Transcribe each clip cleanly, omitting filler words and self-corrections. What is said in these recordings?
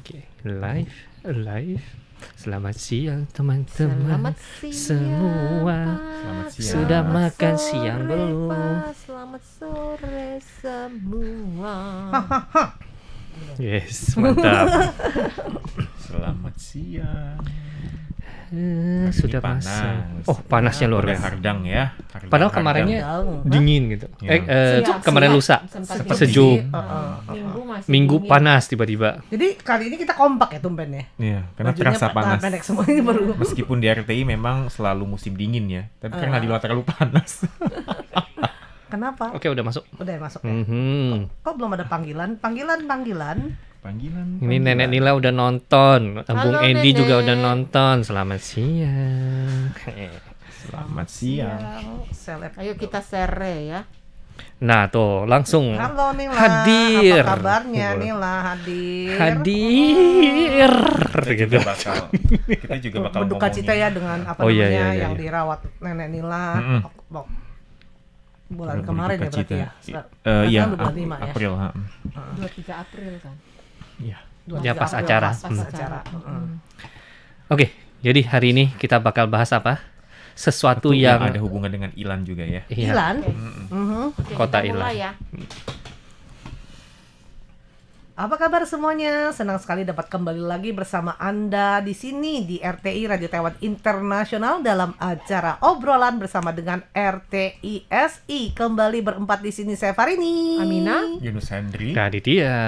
Oke, live. Selamat siang teman-teman semua. Selamat siang. Sudah makan siang belum? Selamat sore semua. Yes, mantap. Selamat siang. Sudah Panas. masak. Oh, panasnya luar Udah biasa. hardang ya. Padahal kemarinnya Hardang. dingin gitu. Iya. Kemarin lusa Sempat sejuk. Minggu masih Minggu dingin. panas tiba-tiba. Jadi kali ini kita kompak ya tumben ya. Iya, karena Bajunya terasa tangan panas. pendek semua ini baru. Meskipun di RTI memang selalu musim dingin ya, tapi karena di luar terlalu panas. Kenapa? Oke, udah masuk. Udah masuk ya. Kok belum ada panggilan? Panggilan. Ini Nenek Nila udah nonton, Bung Halo, Edi Nenek. juga udah nonton. Selamat siang. Selamat siang. Seleb. Ayo kita share ya. Nah tuh langsung Halo Nila. hadir. Apa kabarnya Nila? Hadir. hadir gitu. Kita juga bakal Berduka cita ngomongin ya dengan apa Oh, iya, namanya iya, yang iya. dirawat Nenek Nila. Mm-mm. Bulan berduka kemarin ya berarti cita. ya. Iya, Kan bulan 5 ya. April. 23 April kan. Iya. 23 Ya, pas April, acara. Pas acara. Oke, jadi hari ini kita bakal bahas apa? Sesuatu yang ada hubungan dengan Ilan juga ya. Iya. Ilan. Oke. Mhm. Oke, Kota kita mulai Ilan. ya. Apa kabar semuanya? Senang sekali dapat kembali lagi bersama Anda di sini di RTI Radio Taiwan Internasional dalam acara obrolan bersama dengan RTI SI. Kembali berempat di sini saya Farini, Amina. Yunus Hendri. Dia.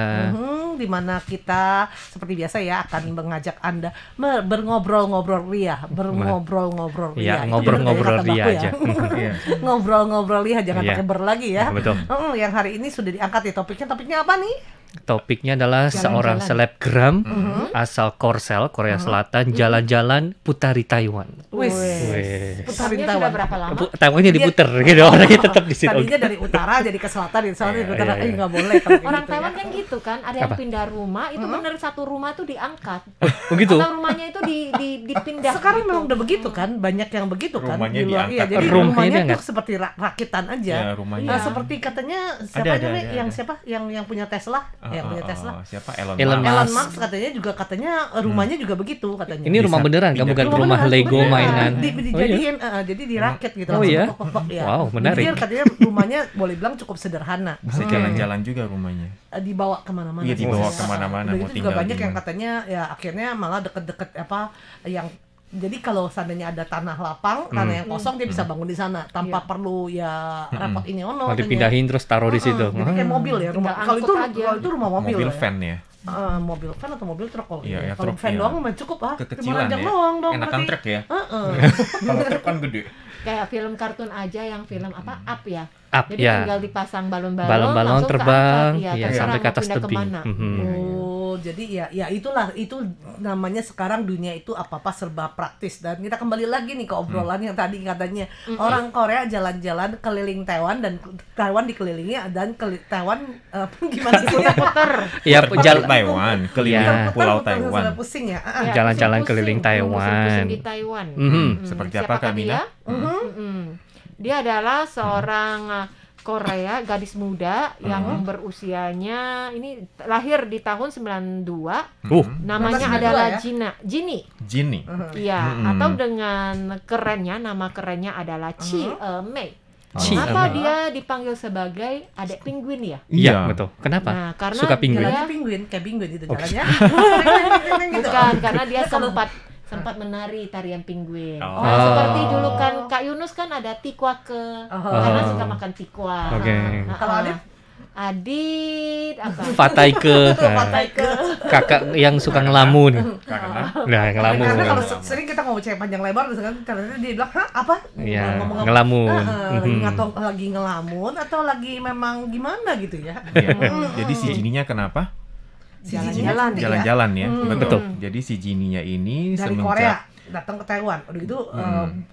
di mana kita seperti biasa ya akan mengajak Anda berngobrol-ngobrol ria, berngobrol-ngobrol Iya, ria. Itu ngobrol-ngobrol bener ya, ria kata baku aja. ya. Iya. Ngobrol-ngobrol ria, jangan Iya. pakai ber lagi ya. Betul. Yang hari ini sudah diangkat ya topiknya apa nih? Topiknya adalah seorang selebgram asal Korsel, Korea Selatan, jalan-jalan putari Taiwan. Wis. Wih. Putarin Tahunnya Taiwan. sudah berapa lama? Taiwannya diputer gitu, orangnya tetap di situ. Tadinya dari utara jadi ke selatan, dari selatan jadi ke utara. Iya, iya. Nggak boleh kalau kayak Orang gitu Taiwan ya. kan gitu kan, ada yang Apa? pindah rumah, itu bener satu rumah tuh diangkat. Begitu. Atau rumahnya itu dipindah. Sekarang gitu. memang udah begitu kan, banyak yang begitu kan Rumahnya di luar. diangkat. Iya, jadi Rumahnya rumahnya diangkat. tuh seperti rakitan aja. Ya, rumahnya. Nah, seperti katanya siapa Ada, namanya ada, yang ada. siapa yang punya Tesla, yang punya Tesla. Siapa? Elon Elon Musk. Elon Musk. Musk katanya rumahnya juga begitu katanya. Ini rumah Bisa beneran, kan pindah bukan ke rumah beneran, Lego beneran. mainan. Dijadiin, jadi dirakit gitu. Oh, langsung iya? pok-pok, ya. Wow, menarik. Jadi katanya rumahnya boleh bilang cukup sederhana. Bisa jalan-jalan juga rumahnya. Dibawa kemana-mana. Iya, dibawa sih. kemana-mana, Udah mau gitu juga tinggal banyak di yang mana. katanya ya akhirnya malah deket-deket yang jadi kalau seandainya ada tanah lapang, tanah yang kosong dia bisa bangun di sana tanpa perlu ya repot ini ono. Mau katanya. dipindahin terus taruh di situ. Jadi kayak mobil ya rumah. Tinggal Kalau itu angkut aja. rumah mobil. Mobil ya. van ya. Mobil van atau mobil truk kalau Iya, ini. ya, Kalau truk, van iya. doang mah cukup Kekecilan Cuma ranjang ya. doang dong. Enakan berarti. truk ya. Heeh. Kalau truk kan gede. Kayak film kartun aja yang film apa Up ya. Up, Jadi ya. tinggal dipasang balon-balon, Balon-balon langsung terbang, ke atas. ya, terserah sampai ke mau atas pindah tebing. kemana. Oh, jadi ya itulah itu namanya sekarang dunia itu apa-apa serba praktis dan kita kembali lagi nih ke obrolan yang tadi katanya orang Korea jalan-jalan keliling Taiwan dan Taiwan dikelilingi dan Taiwan gimana sih Puter. Ya, Terbang jalan ke Taiwan, keliling Ya. Pulau Putar-putar Taiwan. sudah pusing ya. Ya, Jalan-jalan pusing-pusing, keliling Taiwan. pusing-pusing di Taiwan. Seperti apa, Siapakah Kak Mina? dia? Dia adalah seorang Korea, gadis muda yang berusianya ini lahir di tahun 92. Namanya 92 adalah ya? Jinny. Jinny. Iya, atau dengan kerennya nama kerennya adalah Chi Mei. Chi Kenapa Mei. dia dipanggil sebagai adik penguin ya? Iya, betul. Kenapa? Nah, karena Suka penguin. Jalannya penguin, kayak penguin itu jalannya. Gitu. Bukan, karena dia sempat menari tarian penguin. Oh. Nah, seperti dulu kan Kak Yunus kan ada tikwake, karena suka makan tikwa. Oke. Kalau Adit? Adit apa? Pataike. Pataike. Kakak yang suka ngelamun. Karena Nah, ngelamun. Karena kalau sering kita ngomong cewek panjang lebar terus kan karena dia bilang, "Hah, apa?" Iya, Ngomong-ngomong. ngelamun. Lagi ngelamun atau lagi memang gimana gitu ya. ya, jadi si Jinny-nya kenapa? Jalan-jalan. Jalan-jalan ya. Betul. Jadi si Jinny-nya ini Dari Korea datang ke Taiwan. Udah gitu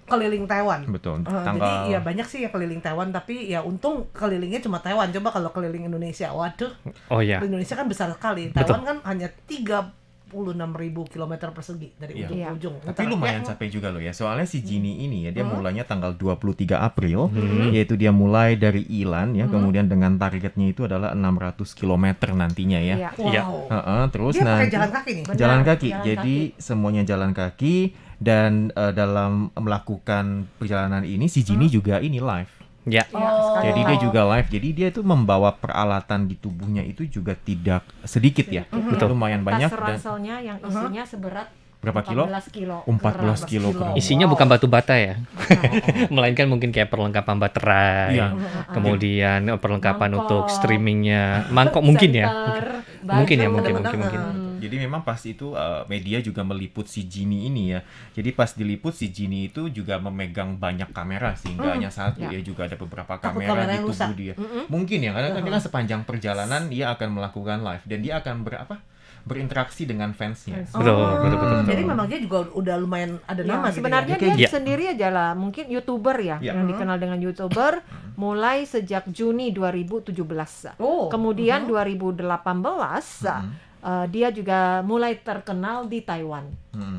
keliling Taiwan. Betul. Jadi Tanggal ya banyak sih ya keliling Taiwan tapi ya untung kelilingnya cuma Taiwan. Coba kalau keliling Indonesia, waduh. Oh ya. Indonesia kan besar sekali. Taiwan kan hanya 3 26.000 kilometer persegi dari Iya. ujung ke Iya. ujung. Tapi Utara. lumayan Ya, capek juga loh ya. Soalnya si Gini ini ya, dia mulainya tanggal 23 April, yaitu dia mulai dari Ilan ya, kemudian dengan targetnya itu adalah 600 km nantinya ya. Iya. Iya. Wow. Terus Dia pakai nanti jalan kaki nih. Benar, jalan kaki. jalan Jadi semuanya jalan kaki dan dalam melakukan perjalanan ini si Gini juga ini live. Ya. Iya, Oh. sekali Jadi dia live. juga live. Jadi dia itu membawa peralatan di tubuhnya itu juga tidak sedikit ya. Betul. Lumayan banyak Tas dan ranselnya yang isinya seberat berapa kilo? 14 kilo. 14 Keras. kilo. Isinya Wow. bukan batu bata ya, melainkan mungkin kayak perlengkapan baterai, Iya. kemudian perlengkapan Mangkok. untuk streamingnya, mangkok mungkin ya, Center, mungkin ya, baju. mungkin. Jadi memang pas itu media juga meliput si Gini ini ya. Jadi pas diliput si Gini itu juga memegang banyak kamera sih, nggak hanya satu Ya. ya, juga ada beberapa Takut kamera kameranya di tubuh rusak. dia. Mungkin ya, karena kan dia kan sepanjang perjalanan dia akan melakukan live dan dia akan berinteraksi dengan fansnya. Betul. Jadi memang dia juga udah lumayan ada Ya, nama gitu sebenarnya ya. dia Iya. sendiri aja lah, mungkin YouTuber ya, Iya. yang dikenal dengan YouTuber mulai sejak Juni 2017. Oh. Kemudian 2018 dia juga mulai terkenal di Taiwan.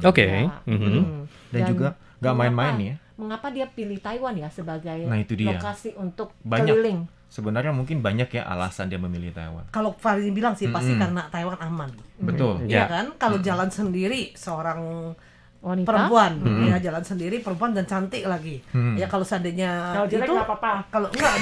Oke. Ya. Mhm. Dan juga nggak main-main ya. Mengapa dia pilih Taiwan ya sebagai Nah, itu dia. lokasi untuk Banyak. keliling? Sebenarnya mungkin banyak ya alasan dia memilih Taiwan. Kalau Farin bilang sih pasti karena Taiwan aman. Betul. Ya. Iya kan? Kalau jalan sendiri seorang Wanita. perempuan ya jalan sendiri perempuan dan cantik lagi. Ya kalau seandainya Kalau jelek itu nggak apa-apa. kalau enggak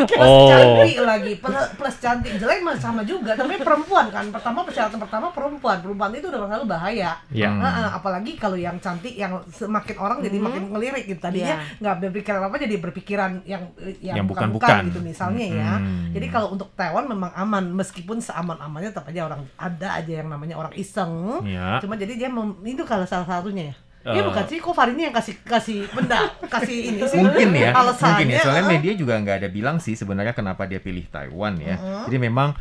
plus Oh. cantik lagi plus cantik jelek mah sama juga tapi perempuan kan persyaratan pertama perempuan itu udah selalu bahaya. Ya. Apalagi kalau yang cantik yang semakin orang jadi makin ngelirik gitu tadinya nggak berpikiran apa jadi berpikiran yang Yang bukan bukan-bukan. gitu misalnya ya. Jadi kalau untuk Taiwan memang aman meskipun seaman-amannya tetap aja orang ada aja yang namanya orang iseng. Ya. Cuma jadi dia itu kalau salah satunya ya. Dia Eh. bukan sih, kok Farini yang kasih benda, kasih ini sih. Mungkin ya, Alasannya. soalnya media juga nggak ada bilang sih sebenarnya kenapa dia pilih Taiwan ya. Jadi memang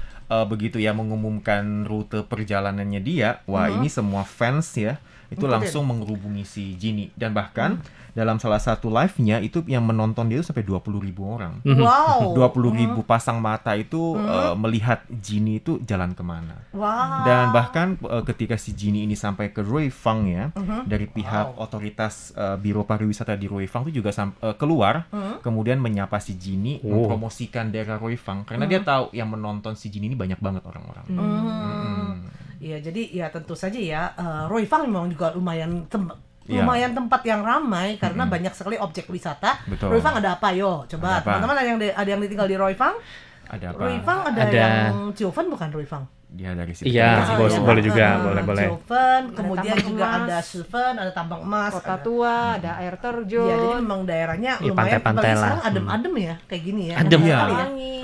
begitu ya mengumumkan rute perjalanannya dia, wah ini semua fans ya itu Ngikutin. langsung menghubungi si Gini dan bahkan dalam salah satu live-nya itu yang menonton dia itu sampai 20.000 orang. Wow. 20.000 pasang mata itu melihat Gini itu jalan kemana. Wow. Dan bahkan ketika si Gini ini sampai ke Ruifang ya, dari pihak otoritas Biro Pariwisata di Ruifang itu juga keluar, kemudian menyapa si Gini, mempromosikan daerah Ruifang karena dia tahu yang menonton si Gini ini banyak banget orang-orang. Iya, jadi ya tentu saja ya Ruifang memang juga lumayan Iya. lumayan tempat yang ramai karena banyak sekali objek wisata. Betul. Ruifang ada apa yo? Coba Ada apa? teman-teman ada yang tinggal di Ruifang? Ada apa? Ruifang ada Ada. yang Jiufen bukan Ruifang? Dia dari situ. Iya, Dari boleh- situ. boleh juga, boleh. Jiufen, kemudian tambang juga emas. ada Sufen, ada tambang emas, Kota ada tua, ada air terjun. Iya, jadi memang daerahnya Iya, lumayan pantai-pantai apalagi lah. sekarang adem-adem ya, kayak gini ya. Adem. Enak Iya. sekali ya. Angin.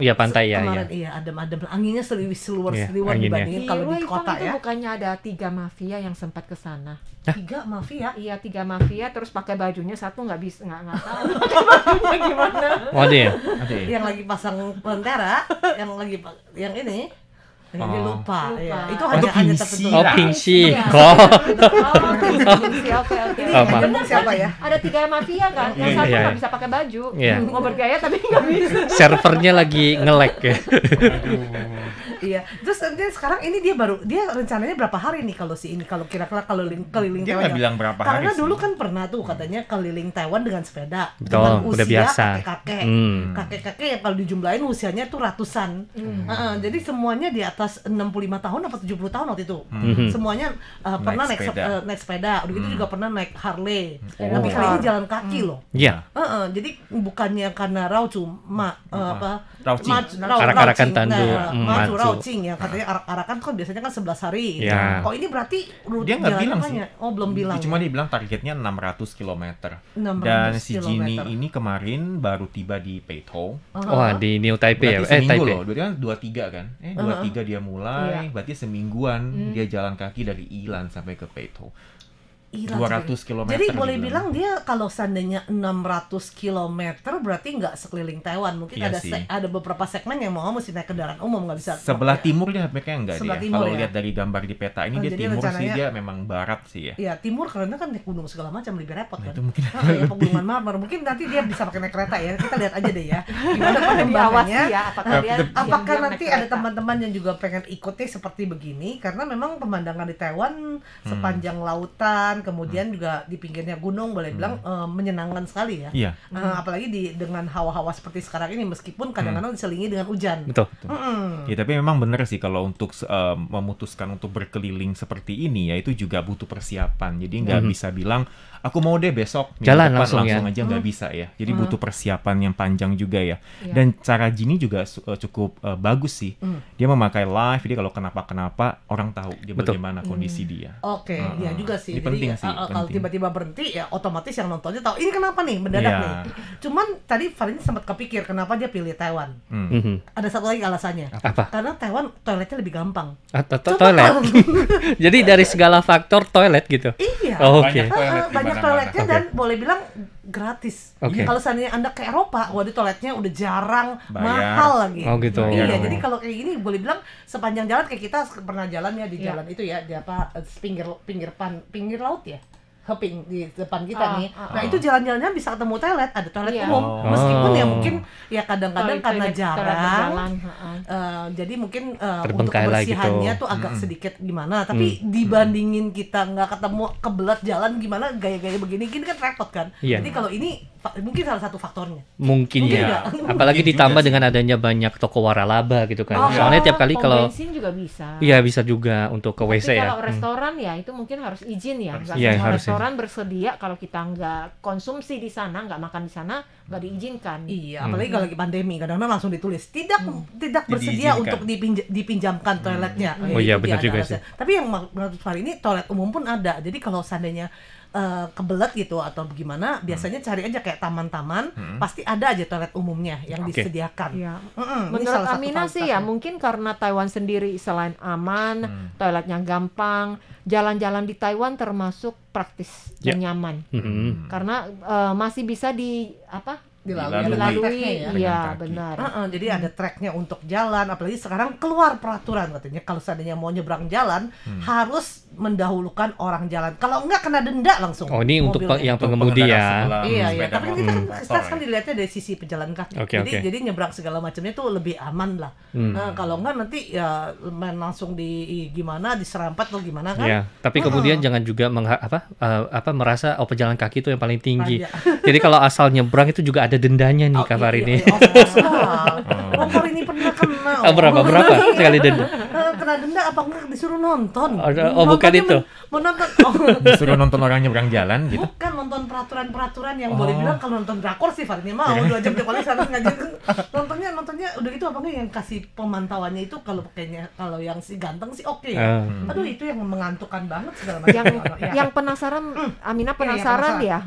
Iya, pantai ya, Kemarin iya adem-adem. Anginnya seliwis-seliwar Iya, seliwar anginnya. dibandingin Di kalau di Ruifang kota itu ya. bukannya ada 3 mafia yang sempat ke sana. 3 mafia. Iya, 3 mafia terus pakai bajunya satu nggak bisa nggak tahu pakai bajunya gimana. Waduh ya. Ada ya? Yang lagi pasang lentera, yang ini yang dia lupa. Lupa. Ya. Itu Oh, hanya itu hanya Pingsi. tertentu. Oh, Pingsi. Iya. Oh. Pingsi, oke. Ini Oh, yang maaf. ngomong siapa ya? Ada 3 mafia kan, yang Iya, satu iya. nggak bisa pakai baju, Iya. mau bergaya tapi nggak bisa. Servernya lagi nge-lag ya. Iya. Terus dia sekarang ini dia rencananya berapa hari nih kalau kira-kira keliling Dia Taiwan. nggak bilang berapa hari Karena sih. dulu kan pernah tuh katanya keliling Taiwan dengan sepeda. Betul, dengan udah usia biasa. kakek-kakek. Hmm. Kakek-kakek yang kalau dijumlahin usianya tuh ratusan. Jadi semuanya di atas 65 tahun atau 70 tahun waktu itu. Semuanya pernah naik sepeda. naik sepeda. Udah gitu juga pernah naik Harley. Oh. Tapi kali ini jalan kaki loh. Iya. Jadi bukannya karena rau cuma Raucing. Arak-arakan tandu. maju Maju. raucing ya katanya arak-arakan kan biasanya kan 11 hari. Ya. Oh ini berarti Dia nggak bilang sih. Oh belum bilang. Cuma dia bilang targetnya 600 km. 600 Dan si Gini kilometer. ini kemarin baru tiba di Peito. Wah, di New Taipei ya. Berarti seminggu Taipei. loh. Berarti kan 23 kan? 23 dia mulai. Iya. Berarti semingguan dia jalan kaki dari Ilan sampai ke Peito. Gila, 200 km. Jadi boleh gitu. bilang dia kalau seandainya 600 km berarti nggak sekeliling Taiwan. Mungkin Iya ada sih. ada beberapa segmen yang mau mesti naik kendaraan umum, nggak bisa. Sebelah timur dia mereka enggak Sebelah dia. timur Kalau ya? lihat dari gambar di peta ini dia Jadi timur sih, rencananya- dia memang barat sih ya. Ya timur karena kan naik gunung segala macam lebih repot Nah, kan. itu mungkin Ya, pegunungan Marmara. Mungkin nanti dia bisa pakai naik kereta ya. Kita lihat aja deh ya. Gimana Diawasi perkembangannya. ya, apakah dia Apakah diam-diam nanti naik ada kereta. teman-teman yang juga pengen ikutnya seperti begini? Karena memang pemandangan di Taiwan sepanjang lautan, kemudian juga di pinggirnya gunung, boleh bilang menyenangkan sekali ya. Iya. Apalagi dengan hawa-hawa seperti sekarang ini, meskipun kadang-kadang diselingi dengan hujan. Betul. Ya, tapi memang benar sih kalau untuk memutuskan untuk berkeliling seperti ini ya itu juga butuh persiapan. Jadi nggak bisa bilang aku mau deh besok minggu Jalan depan, langsung ya. aja nggak bisa ya. Jadi butuh persiapan yang panjang juga ya. Iya. Dan cara Gini juga cukup bagus sih. Dia memakai live, jadi kalau kenapa-kenapa orang tahu dia Betul. bagaimana kondisi dia. Oke, ya juga sih. Ini Jadi penting ya, sih, kalau penting. tiba-tiba berhenti ya otomatis yang nontonnya tahu ini kenapa nih mendadak Iya. nih. Cuman tadi Farin sempat kepikir kenapa dia pilih Taiwan. Mhm. Ada satu lagi alasannya. Apa? Karena Taiwan toiletnya lebih gampang. Toilet. Jadi dari segala faktor toilet gitu. Iya. Oh, Oke. Banyak toilet di Banyak mana-mana. toiletnya Oke. dan boleh bilang gratis. Oke. Kalau seandainya Anda ke Eropa, waduh toiletnya udah jarang, Bayar. mahal lagi. Oh, gitu. Iya, Bayar. jadi kalau kayak gini boleh bilang sepanjang jalan kayak kita pernah jalan ya di Iya. jalan itu ya, di apa pinggir laut ya. Hoping di depan kita nih. Nah, itu jalan-jalannya bisa ketemu toilet, ada toilet Iya. umum. Oh. Meskipun ya Oh. mungkin ya kadang-kadang karena Toilet jarang. berjalan, heeh. Jadi mungkin untuk Terbengkalai kebersihannya gitu. tuh agak sedikit gimana, tapi dibandingin kita nggak ketemu kebelat jalan gimana gaya-gaya begini gini kan repot kan. Iya. Jadi kalau ini mungkin salah satu faktornya. Mungkin Mungkin ya. nggak? Apalagi Mungkin ditambah juga sih. dengan adanya banyak toko waralaba gitu kan. Oh, Soalnya tiap kali pom kalau bensin juga bisa. iya bisa juga untuk ke WC Tapi ya. kalau restoran ya itu mungkin harus izin ya. Nggak Iya, semua harus restoran bersedia kalau kita nggak konsumsi di sana, nggak makan di sana, nggak diizinkan. Iya, apalagi kalau lagi pandemi kadang-kadang langsung ditulis tidak bersedia Diizinkan. untuk dipinjamkan toiletnya. Oh iya, Itu benar dia juga ada alasan. Tapi yang menurut Fahri ini toilet umum pun ada. Jadi kalau seandainya kebelet gitu atau gimana, biasanya cari aja kayak taman-taman, pasti ada aja toilet umumnya yang Oke. disediakan. Iya. Ini Menurut salah satu Amina sih ya fasilitasnya. mungkin karena Taiwan sendiri selain aman, toiletnya gampang, jalan-jalan di Taiwan termasuk praktis dan nyaman. Mhm. Karena masih bisa dilalui dilalui, ya. Dengan iya kaki. benar. Jadi ada treknya untuk jalan, apalagi sekarang keluar peraturan katanya kalau seandainya mau nyebrang jalan harus mendahulukan orang jalan. Kalau enggak kena denda langsung. Oh, ini untuk mobilnya. yang Untuk pengemudi pengendara ya. sebelah Iya, sepeda tapi kan maupun kita kan motor sekarang kan ya. dilihatnya dari sisi pejalan kaki. Oke, jadi oke. jadi nyebrang segala macamnya tuh lebih aman lah. Nah, kalau enggak nanti ya main langsung gimana diserempet atau gimana kan? Ya, tapi kemudian jangan juga merasa pejalan kaki itu yang paling tinggi. Banyak. Jadi kalau asal nyebrang itu juga ada dendanya nih Kak Fahri ini. Of course lah. Om Fahri ini pernah kena. Berapa sekali denda? Kena denda apa enggak disuruh nonton? Oh, bukan Nontonnya itu. Menonton. Disuruh nonton orang nyebrang jalan gitu. Bukan nonton peraturan-peraturan yang boleh bilang kalau nonton drakor sih Fahri mau 2 jam tiap kali harus ngajar. Nontonnya udah gitu apa enggak yang kasih pemantauannya itu kalau kalau yang si ganteng sih oke. Aduh itu yang mengantukkan banget segala macam. Ya. Yang penasaran, Amina penasaran ya,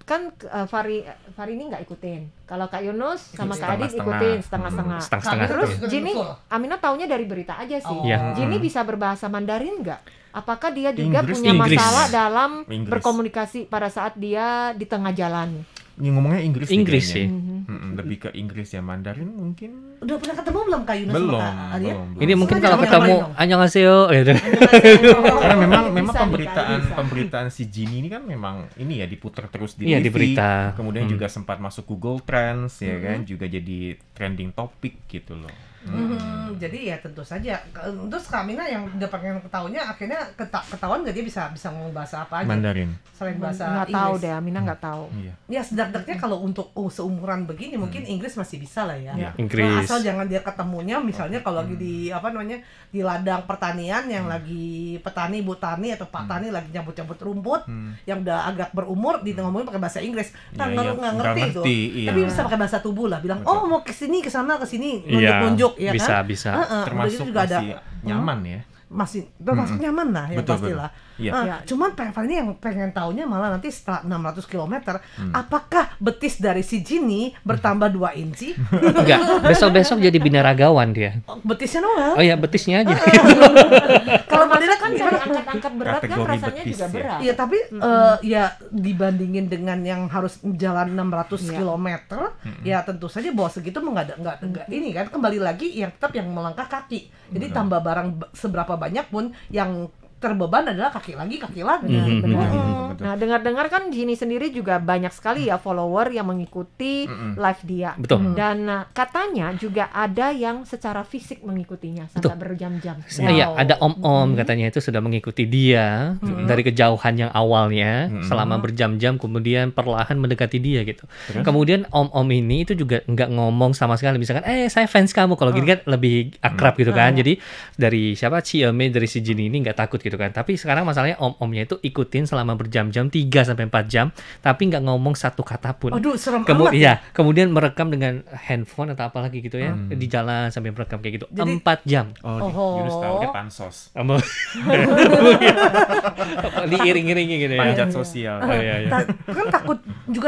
kan Fahri ini nggak ikutin. Kalau Kak Yunus sama Kak Adit Setengah-setengah. ikutin setengah-setengah. Setengah-setengah. Terus Betul. Jini, Amina taunya dari berita aja sih. Oh. Iya. Jini bisa berbahasa Mandarin nggak? Apakah dia juga Inggris. punya Inggris. masalah dalam Inggris. berkomunikasi pada saat dia di tengah jalan? Yang ngomongnya Inggris sih. Lebih ke Inggris ya, Mandarin mungkin Udah pernah ketemu belum Kak Yunus belum. sama Kak Arya? Ini mungkin Sengaja kalau kamu ketemu nyamperin dong. annyeonghaseyo gitu. Karena memang Bisa, pemberitaan si Jini ini kan memang ini ya diputar terus di Iya, TV, di berita. kemudian juga sempat masuk Google Trends ya kan, juga jadi trending topik gitu loh. Jadi ya tentu saja. Terus Kak Amina yang udah pengen ketahunya akhirnya ketahuan nggak dia bisa ngomong bahasa apa aja Mandarin. selain bahasa Nggak tahu Inggris. deh, Amina nggak tahu. Iya. Ya sedak-daknya kalau untuk seumuran begini mungkin Inggris masih bisa lah ya. Iya. Inggris. Nah, asal jangan dia ketemunya misalnya kalau lagi di di ladang pertanian yang lagi petani Bu Tani atau Pak Tani lagi nyabut-nyabut rumput yang udah agak berumur ngomongin pakai bahasa Inggris. Kan Iya, iya. nggak Nggak ngerti itu. ngerti, iya. Tapi bisa pakai bahasa tubuh lah bilang, Betul. "Oh, mau ke sini, ke sana, ke sini." Iya, Nunjuk-nunjuk ya bisa, kan? bisa. Udah gitu Termasuk juga ada masih nyaman ya. masih termasuk nyaman lah ya Betul, pastilah. Iya. Ya. Cuman ini yang pengen taunya malah nanti setelah 600 km, apakah betis dari si Ginny bertambah 2 inci? Enggak, besok-besok jadi binaragawan dia. Oh, betisnya doang. Oh ya, betisnya aja. Kalau Masa Fadila kan kan dari angkat-angkat berat kan Kategori rasanya betis juga ya. berat. Iya, tapi ya dibandingin dengan yang harus jalan 600 Iya. km, ya tentu saja bahwa segitu nggak ini kan kembali lagi yang tetap yang melangkah kaki. Jadi tambah barang seberapa banyak pun yang terbeban adalah kaki lagi. Benar. Betul. Nah, dengar-dengar kan Ginny sendiri juga banyak sekali ya follower yang mengikuti live dia. Betul. Dan katanya juga ada yang secara fisik mengikutinya sampai berjam-jam. Iya, ada om-om katanya itu sudah mengikuti dia dari kejauhan yang awalnya selama berjam-jam, kemudian perlahan mendekati dia gitu. Kemudian om-om ini itu juga nggak ngomong sama sekali, misalkan saya fans kamu, kalau gini kan lebih akrab gitu kan. Jadi dari siapa Ciame, dari si Ginny ini nggak takut gitu kan. Tapi sekarang masalahnya om-omnya itu ikutin selama berjam-jam 3-4 jam, tapi nggak ngomong satu kata pun. Aduh, serem amat. Iya, kemudian merekam dengan handphone atau apa lagi gitu ya, di jalan sambil merekam kayak gitu. Jadi- 4 jam. Yunus tahu dia pansos. Diiring-iringi gitu ya. Panjat sosial. Oh, iya. Kan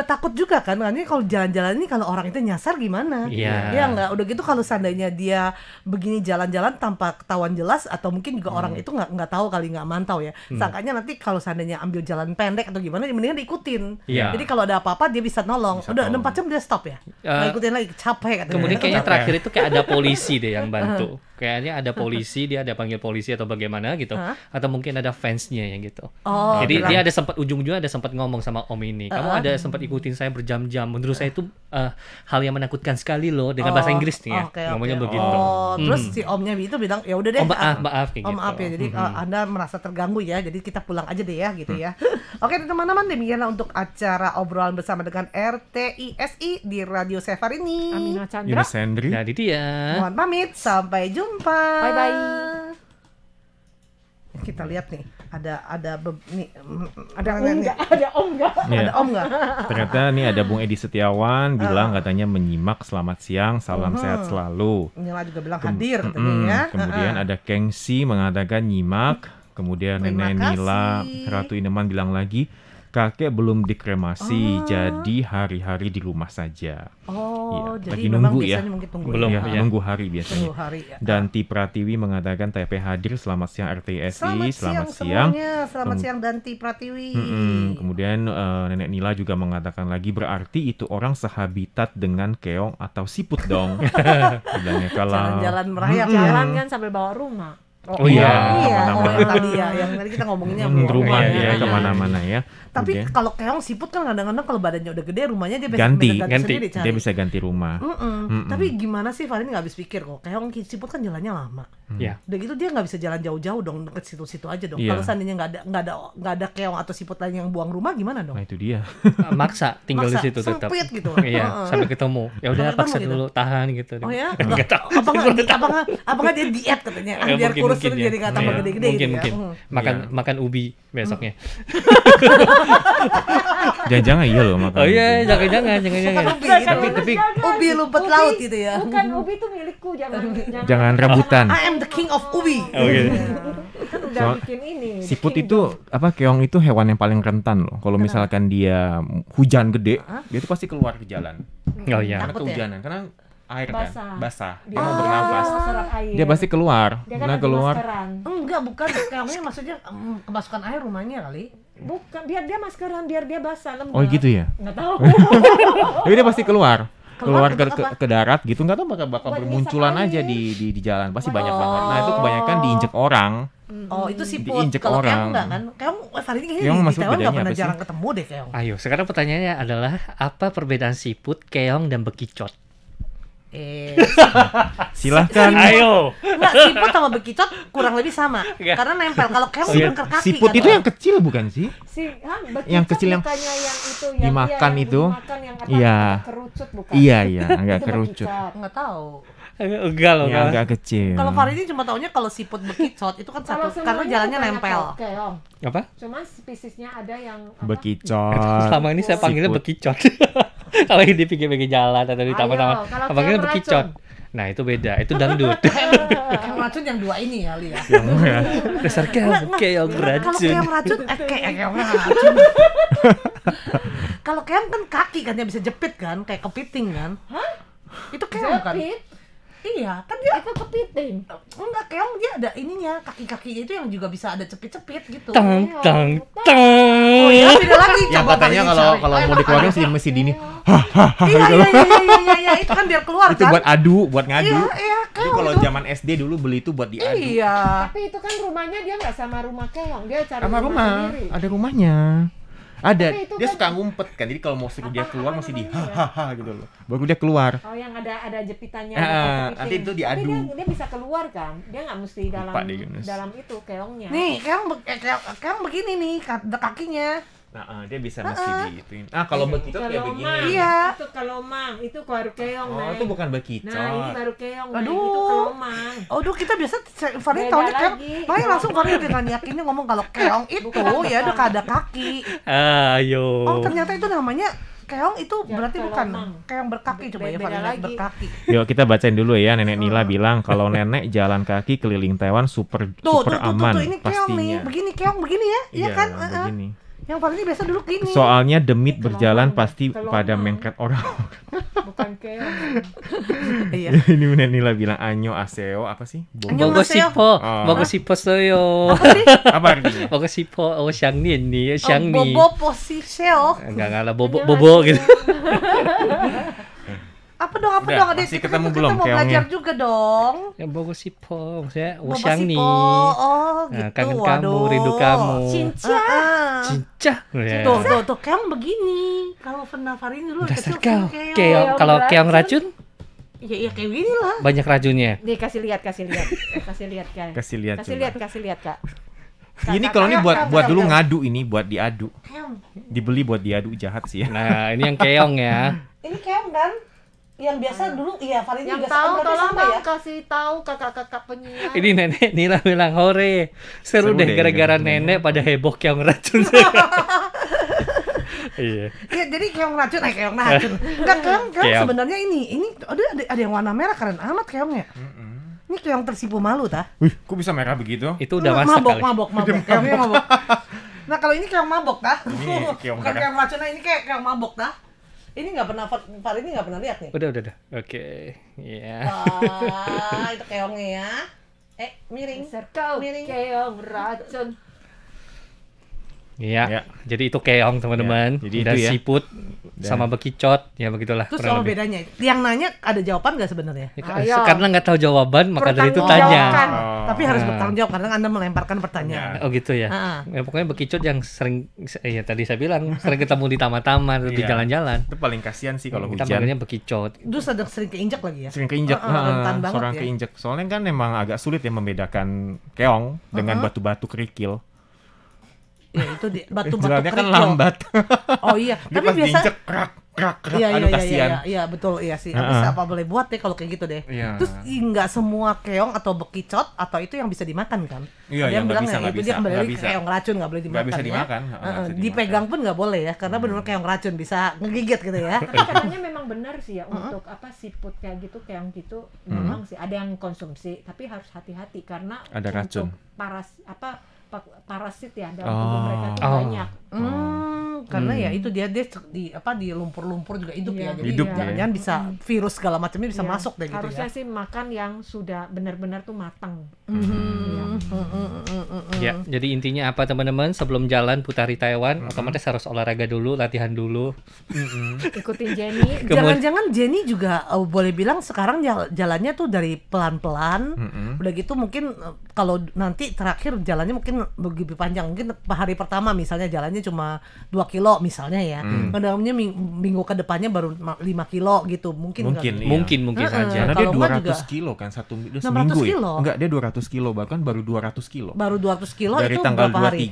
takut juga kan. Ini kalau jalan-jalan ini kalau orang itu nyasar gimana? Iya. Ya nggak. Udah gitu kalau seandainya dia begini jalan-jalan tanpa ketahuan jelas, atau mungkin juga orang itu nggak tahu kali, nggak mantau ya. Sangkanya nanti kalau seandainya ambil jalan pendek atau gimana, mendingan diikutin. Iya. Jadi kalau ada apa-apa dia bisa nolong. Bisa Udah tolong. 4 jam dia stop ya. Nggak ikutin lagi, capek katanya. Kemudian kayaknya Capek. terakhir itu kayak ada polisi deh yang bantu. Kayaknya ada polisi, dia ada panggil polisi atau bagaimana gitu. Atau mungkin ada fansnya yang gitu. Oh, Jadi bilang. dia ada sempat ujung-ujungnya ada sempat ngomong sama om ini. Kamu ada sempat ikutin saya berjam-jam. Menurut saya itu hal yang menakutkan sekali loh, dengan bahasa Inggris nih ya. Oke, Ngomongnya oke. begitu. Oh, terus si omnya itu bilang ya udah deh. Oh, maaf kayak Oh gitu. maaf ya, jadi Anda merasa terganggu ya, jadi kita pulang aja deh ya gitu ya. Oke teman-teman, demikianlah untuk acara obrolan bersama dengan RTISI di Radio Sefar ini. Amina Chandra. Yunus Hendri. Jadi dia. Mohon pamit, sampai jumpa. Bye-bye. Kita lihat nih, ada Ada om nggak? Ada om nggak? Iya. Ada om nggak? Ternyata nih ada Bung Edi Setiawan bilang katanya menyimak, selamat siang, salam sehat selalu. Nila juga bilang hadir katanya ya. Kemudian ada Kengsi mengatakan nyimak. Kemudian Terima Nenek Nila, kasih. Ratu Ineman bilang lagi, kakek belum dikremasi, jadi hari-hari di rumah saja. Oh, Iya, jadi lagi memang nunggu ya. biasanya mungkin tunggu Belum, ya. Ya, iya. nunggu hari biasanya. Tunggu hari ya. Dan Ti Pratiwi mengatakan TP hadir, selamat siang RTSI, Selamat siang siang. semuanya, selamat siang Danti Pratiwi. Kemudian Nenek Nila juga mengatakan lagi, berarti itu orang sehabitat dengan keong atau siput dong. Bilangnya kalau Jalan-jalan merayap ya. Jalan kan sambil bawa rumah. Oh iya. kemana-mana. Oh yang tadi ya, yang tadi kita ngomonginnya rumah Iya, ya iya, kemana-mana ya. Tapi Kemudian kalau keong siput kan kadang-kadang kalau badannya udah gede, rumahnya dia bisa ganti, sendiri cari. dia bisa ganti rumah. Tapi gimana sih Farin nggak habis pikir kok, keong siput kan jalannya lama. Ya. Udah gitu dia nggak bisa jalan jauh-jauh dong, deket situ-situ aja dong. Iya. Kalau seandainya nggak ada keong atau siput lain yang buang rumah gimana dong? Nah itu dia. Maksa tinggal Maksa, di situ tetap. sempit gitu. Iya, sampai ketemu. Ya udah Sampai paksa ketemu gitu. dulu, tahan gitu. Oh ya? Nggak tahu. Apakah dia diet katanya? Ya, Biar kurus mungkin terus ya. jadi nggak tambah Iya, gede-gede mungkin, gitu mungkin. ya. Makan ubi besoknya. Jangan-jangan iya loh makan. Oh iya, jangan-jangan. Ubi gitu. Tapi Ubi lumpet laut gitu ya. Bukan, ubi itu milikku, jangan rebutan. I am the king of ubi. Oh gitu. Kan udah Soal- bikin ini. Siput bikin itu keong itu hewan yang paling rentan loh. Kalau misalkan dia hujan gede, dia tuh pasti keluar ke jalan. Oh iya. Karena Takut ya? kehujanan, karena air Basah. kan, basah. Dia Dia mau mau bernafas. serap air. Dia pasti keluar. Dia kan Nah lagi keluar. maskeran. Enggak, bukan keongnya maksudnya kemasukan air rumahnya kali. Bukan, biar dia maskeran, biar dia basah lembab. Oh gitu ya. Nggak tahu. Jadi dia pasti keluar. Keluar untuk apa? ke darat gitu, nggak tahu bakal Buat bermunculan ngisap aja air. di jalan. Pasti Oh. banyak banget. Nah itu kebanyakan diinjek orang. Oh, itu siput. Diinjek Kalau keong orang. enggak kan? Keong kali ini kayaknya Keong di maksud Taiwan enggak bedanya pernah apa sih? jarang ketemu deh keong. Ayo, sekarang pertanyaannya adalah apa perbedaan siput, keong, dan bekicot? Silahkan. Ayo. Enggak, siput sama bekicot kurang lebih sama. Iya. Karena nempel. Kalau keong Oh, iya. kan ke kaki. Siput kan? itu yang kecil bukan sih? Bekicot Yang kecil yang bukannya yang itu dimakan yang itu. dimakan yang apa, Iya. agak kerucut bukan? Iya agak Itu kerucut. bekicot. Enggak tahu. Enggak loh. Yang agak kecil. Kalau Farid ini cuma taunya kalau siput bekicot itu kan Kalau satu karena semuanya jalannya bukannya nempel. keong. Apa? Cuma spesiesnya ada yang apa? Bekicot. Selama ini saya panggilnya Siput. bekicot. Kalau di pinggir-pinggir jalan atau di taman-taman, Ayo, kalau panggilnya keong bekicot. racun. Nah, itu beda. Itu dangdut. Keong racun yang dua ini ya, Lia. Dasar keong Kalau racun. keong racun, keong racun. Kalau keong kan kaki kan yang bisa jepit kan, kayak kepiting kan. Hah? Itu keong kan? Jepit? Iya, kan dia Itu kepiting. enggak, keong dia ada ininya, kaki-kakinya itu yang juga bisa ada cepit-cepit gitu. Tang tang Oh tang. iya, beda lagi. Yang Coba katanya Farid kalau cari. mau dikeluarin mesti di ini. Iya, itu kan biar keluar Itu kan. buat adu, buat ngadu. Iya, Jadi keong kalau itu. zaman SD dulu beli itu buat diadu. Iya. Tapi itu kan rumahnya dia nggak sama rumah keong, dia cari Sama rumah, sendiri. ada rumahnya. Ada, Tapi itu dia kan- suka ngumpet kan. Jadi kalau mau suruh dia keluar mesti di namanya ya? hahaha gitu loh. Baru dia keluar. Oh, yang ada jepitannya. Ah, ada kepiting. nanti itu diadu. Tapi dia bisa keluar kan? Dia nggak mesti Lupa deh, Yunus. dalam itu keongnya. Nih, keong begini nih, ada kakinya. Nah, dia bisa mesti diituin. Ah, kalau bekicot kayak begini. Kelomang. Iya. Itu kelomang, itu baru keong. Oh, Neng. itu bukan bekicot. Nah, ini baru keong. Neng. Aduh. Itu kelomang. Aduh, kita biasa Farid Beda taunya keong. lagi. Makanya langsung Farid dengan yakinnya ngomong kalau keong itu ya udah ada kaki. Ayo. Oh, ternyata itu namanya keong itu Ya, berarti bukan kelomang. keong berkaki. Coba ya Beda Farid lihat lagi. berkaki. Yuk kita bacain dulu ya. Nenek Nila bilang kalau nenek jalan kaki keliling Taiwan super Tuh, aman ini keong nih. pastinya. Begini keong begini ya. Iya kan? begini. Yang Farid ini biasa duduk gini. Soalnya demit Kelomang, berjalan pasti kelomang. pada mengket orang. Bukan keong. Iya. Ini Nenek Nila bilang anyo aseo apa sih? Anyo. Bogo sipo, Oh. bogo sipo soyo. Apa artinya? Bogo sipo, oh xiang nian ni, xiang ni. Bobo posisio. Enggak ngalah bobo gitu. Apa dong? Apa Udah, dong? Adek, masih kita ketemu mau belum belajar keongnya? juga dong. Ya bogo sipo, maksudnya oh Bobo xiang ni. sipo. Oh, gitu. Nah, kangen kamu, Waduh. rindu kamu. Cinca. Cincah. Ya. Tuh, keong begini. Kalau pernah Farid dulu Dasar kecil kau. keong. Keong, kalau keong racun Iya, kayak gini lah. banyak racunnya. Nih kasih lihat kan. Kasih lihat Coba. Kasih lihat Kak. Ini kalau ini buat keong, dulu keong. ngadu ini buat diadu. Keong. Dibeli buat diadu jahat sih ya. Nah, ini yang keong ya. Ini keong kan? Yang biasa dulu, iya Farid Yang juga tahu berarti tolong sama dong ya. kasih tahu kakak-kakak penyiar. Ini nenek Nila bilang hore. Seru Seru deh deh, gara-gara gitu. nenek pada heboh keong racun. Iya. Iya, jadi keong racun, keong racun. Enggak, keong Keong. sebenarnya ini ada yang warna merah keren amat keongnya. Ini keong tersipu malu tah. Wih, kok bisa merah begitu? Itu udah masak kali. Mabok. Keongnya mabok. Nah, kalau ini keong mabok tah. Ini keong Bukan merah. keong racun, ini kayak keong mabok tah. Ini nggak pernah Farid ini nggak pernah lihat nih. Udah. Oke. Iya. Wah, itu keongnya ya. Miring. Dasar kau Miring. keong racun. Iya. Ya. Jadi itu keong teman-teman. Ya, jadi Udah itu ya. siput sama bekicot, ya begitulah. Terus kurang sama lebih. bedanya. Yang nanya ada jawaban nggak sebenarnya? Ya, Ayo. karena nggak tahu jawaban, maka dari itu Pertanggungjawabkan. tanya. Oh. Tapi harus bertanggung jawab karena Anda melemparkan pertanyaan. Oh gitu ya. Ah. Ya pokoknya bekicot yang sering, ya tadi saya bilang sering ketemu di taman-taman, di Iya. jalan-jalan. Itu paling kasihan sih kalau Kita hujan. manggilnya bekicot. Terus sering keinjak lagi ya. Sering keinjak, Rentan banget seorang ya. keinjak. Soalnya kan emang agak sulit ya membedakan keong dengan batu-batu kerikil. Ya itu batu-batu Jalannya kan kerikil. lambat. Oh iya, Dia tapi pas biasa diinjek krak. Iya, Aduh kasihan. iya, betul, iya sih. Habis apa boleh buat deh kalau kayak gitu deh. Iya. Terus nggak semua keong atau bekicot atau itu yang bisa dimakan kan? Iya, Ada yang nggak bilang bisa, ya, nggak itu bisa, dia kembali nggak lagi bisa. keong racun nggak boleh dimakan. Nggak bisa ya. dimakan, nggak bisa dimakan. Dipegang pun nggak boleh ya, karena benar keong racun bisa ngegigit gitu ya. Tapi katanya memang benar sih ya untuk apa siput kayak gitu keong gitu memang sih ada yang konsumsi tapi harus hati-hati karena Ada racun. untuk parasit ya dalam tubuh mereka tuh Oh. banyak. Karena ya itu dia di lumpur-lumpur juga hidup ya. Iya. Jadi Hidup jangan-jangan bisa virus segala macamnya bisa Iya. masuk deh gitu Harusnya ya. sih makan yang sudah benar-benar tuh matang. Ya, jadi intinya apa teman-teman? Sebelum jalan putari Taiwan, otomatis harus olahraga dulu, latihan dulu. Ikutin Jenny. Jangan-jangan Jenny juga boleh bilang sekarang jalannya tuh dari pelan-pelan. Udah gitu mungkin kalau nanti terakhir jalannya mungkin lebih panjang. Mungkin hari pertama misalnya jalannya cuma 2 kilo misalnya ya. Kadang-kadang minggu ke depannya baru 5 kilo gitu. Mungkin Mungkin, kan? iya. Mungkin saja. Karena dia Kalau enggak 200 juga- kilo kan seminggu 600 ya? kilo. Enggak, dia 200 kilo bahkan baru 200 kilo. Baru 200 kilo Dari itu tanggal berapa hari?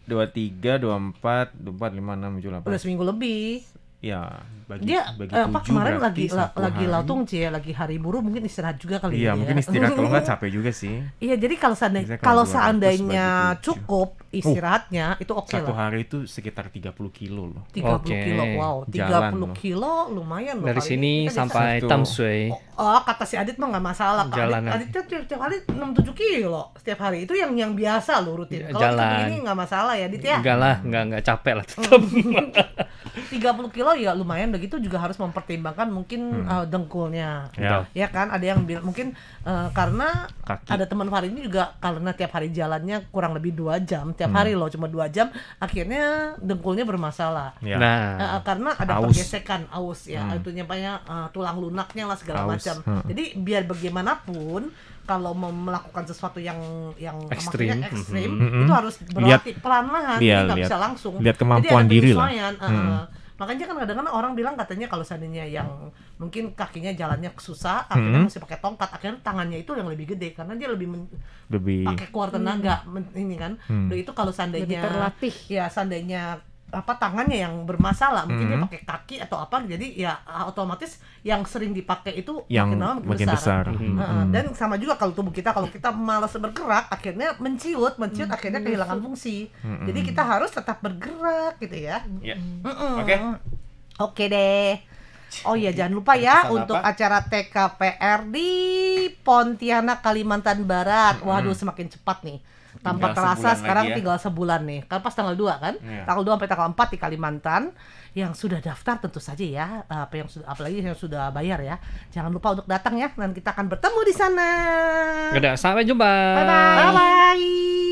23, 24, 5, 6, 7, 8. Udah seminggu lebih. Ya, bagi Dia bagi apa 7 kemarin berarti lagi satu hari. lautung cie, lagi hari buruh mungkin istirahat juga kali Iya, ya. mungkin istirahat kalau nggak capek juga sih. Iya, jadi kalau Biasanya kalau kalau 200 seandainya bagi 7. cukup istirahatnya itu oke Satu lah. hari itu sekitar 30 kilo loh. 30 kilo, wow, 30 Jalan loh. kilo lumayan loh. Dari kali sini ini. Kita sampai Betul. Tamsui. Oh, kata si Adit mah nggak masalah. Kak Jalan Adit tuh tiap hari 6-7 kilo setiap hari. Itu yang biasa loh rutin. Kalau kita Jalan. begini nggak masalah ya, Adit ya. Enggak lah, enggak capek lah tetap. 30 kilo ya lumayan, begitu juga harus mempertimbangkan mungkin dengkulnya. Ya. Ya kan, ada yang bilang mungkin karena Kaki. ada teman Fahri ini juga karena tiap hari jalannya kurang lebih 2 jam tiap hari loh, cuma 2 jam, akhirnya dengkulnya bermasalah. Ya. Nah, Karena ada Aus. pergesekan aus ya, itu nyapanya tulang lunaknya lah segala Aus. macam. Jadi biar bagaimanapun kalau mau melakukan sesuatu yang Ekstrim. maksudnya ekstrim, Mhm. itu harus berlatih perlahan, Iya, jadi nggak lihat. bisa langsung. Lihat Jadi kemampuan ada diri lah. penyesuaian, makanya kan kadang-kadang orang bilang katanya kalau seandainya yang mungkin kakinya jalannya susah, akhirnya mesti pakai tongkat, akhirnya tangannya itu yang lebih gede karena dia lebih Lebih pakai keluar tenaga ini kan. Udah itu kalau Lebih seandainya terlatih. ya seandainya tangannya yang bermasalah, mungkin dia pakai kaki atau apa, jadi ya otomatis yang sering dipakai itu yang makin lama makin besar. Dan sama juga kalau tubuh kita, kalau kita malas bergerak akhirnya menciut akhirnya kehilangan fungsi. Jadi kita harus tetap bergerak gitu ya. Ya. Mm-mm. Oke. Oke deh. Oh iya, jangan lupa ya Pesan untuk apa? acara TKPR di Pontianak, Kalimantan Barat. Waduh, semakin cepat nih. Tanpa Tinggal terasa sebulan sekarang lagi ya. tinggal sebulan nih. Kan pas tanggal 2 kan? Iya. Tanggal 2 sampai tanggal 4 di Kalimantan. Yang sudah daftar tentu saja ya, apalagi yang sudah bayar ya. Jangan lupa untuk datang ya, dan kita akan bertemu di sana. Udah, sampai jumpa. Bye-bye. Bye bye.